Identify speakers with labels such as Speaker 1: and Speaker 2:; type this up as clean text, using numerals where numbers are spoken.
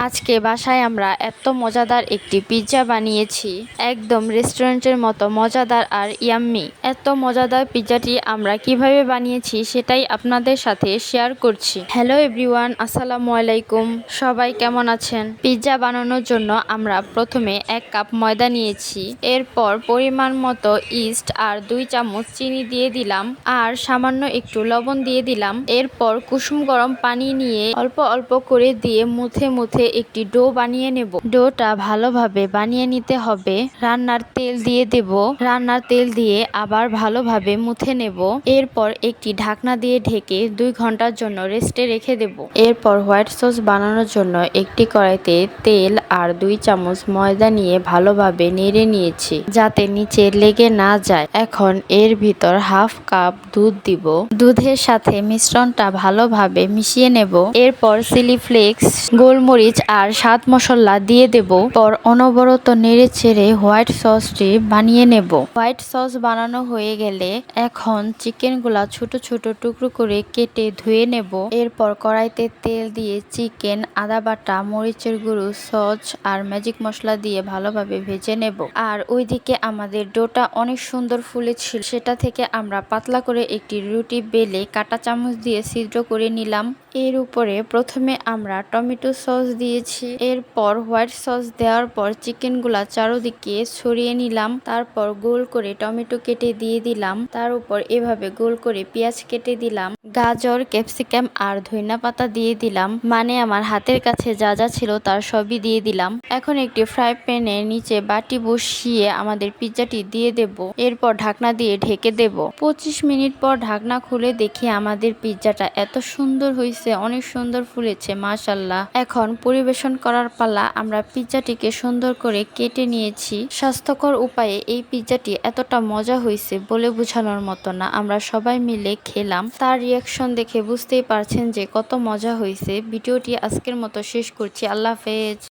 Speaker 1: আজকে বাসায় আমরা এত মজাদার একটি পিৎজা বানিয়েছি, একদম রেস্টুরেন্টের মতো মজাদার আর ইয়াম্মি। এত মজাদার পিৎজাটি আমরা কিভাবে বানিয়েছি সেটাই আপনাদের সাথে শেয়ার করছি। হ্যালো এভরিওয়ান, আসসালামু আলাইকুম। সবাই কেমন আছেন? পিৎজা বানানোর জন্য আমরা প্রথমে 1 কাপ ময়দা নিয়েছি, এরপর পরিমাণ মতো ইস্ট আর 2 চামচ চিনি দিয়ে দিলাম, আর সামান্য একটু লবণ দিয়ে দিলাম। এরপর কুসুম গরম পানি নিয়ে অল্প অল্প করে দিয়ে মুথে মুথে একটি ডো বানিয়ে নেব। ডোটা ভালোভাবে বানিয়ে নিতে হবে। রান্নার তেল দিয়ে দেব, রান্নার তেল দিয়ে আবার ভালোভাবে মুথে নেব। এরপর একটি ঢাকনা দিয়ে ঢেকে 2 ঘন্টার জন্য রেস্টে রেখে দেব। এরপর হোয়াইট সস বানানোর জন্য একটি কড়াইতে তেল আর 2 চামচ ময়দা নিয়ে ভালোভাবে নেড়ে নিয়েছি যাতে নিচে লেগে না যায়। এখন এর ভিতর 1/2 কাপ দুধ দিব। দুধের সাথে মিশ্রণটা ভালোভাবে মিশিয়ে নেব। এরপর চিলি ফ্লেক্স, গোলমরিচ আর স্বাদ মশলা দিয়ে দেব। পর অনবরত নেড়ে ছেড়ে হোয়াইট সসটি বানিয়ে নেব। হোয়াইট সস বানানো হয়ে গেলে এখন চিকেনগুলা ছোট ছোট টুকরো করে কেটে ধুয়ে নেব। এরপর কড়াইতে তেল দিয়ে চিকেন, আদা বাটা, মরিচের গুঁড়ো, সস আর ম্যাজিক মশলা দিয়ে ভালোভাবে ভেজে নেব। আর ওইদিকে আমাদের ডোটা অনেক সুন্দর ফুলেছিল, সেটা থেকে আমরা পাতলা করে একটি রুটি বেলে কাঁটা চামচ দিয়ে ছিদ্র করে নিলাম। এর উপরে প্রথমে আমরা টমেটো সস দিয়েছি। এরপর হোয়াইট সস দেওয়ার পর চিকেনগুলা চারদিকে ছড়িয়ে নিলাম। তারপর গোল করে টমেটো কেটে দিয়ে দিলাম। তার উপর এভাবে গোল করে পেঁয়াজ কেটে দিলাম। গাজর, ক্যাপসিকাম আর ধনিয়া পাতা দিয়ে দিলাম। মানে আমার হাতের কাছে যা যা ছিল তার সবই দিয়ে দিলাম। এখন একটি ফ্রাই প্যানের নিচে বাটি বসিয়ে আমাদের পিৎজাটি দিয়ে দেব। এরপর ঢাকনা দিয়ে ঢেকে দেব। 25 মিনিট পর ঢাকনা খুলে দেখি আমাদের পিৎজাটা এত সুন্দর হয়েছে, অনেক সুন্দর ফুলেছে, মাশাআল্লাহ। এখন পরিবেশন করার পালা। আমরা পিৎজাটিকে সুন্দর করে কেটে নিয়েছি। স্বাস্থ্যকর উপায়ে এই পিৎজাটি এতটা মজা হয়েছে বলে বোঝানোর মতো না। আমরা সবাই মিলে খেলাম, তার রিয়াকশন দেখে বুঝতেই পারছেন যে কত মজা হয়েছে। ভিডিওটি আজকের মতো শেষ করছি। আল্লাহ হাফেজ।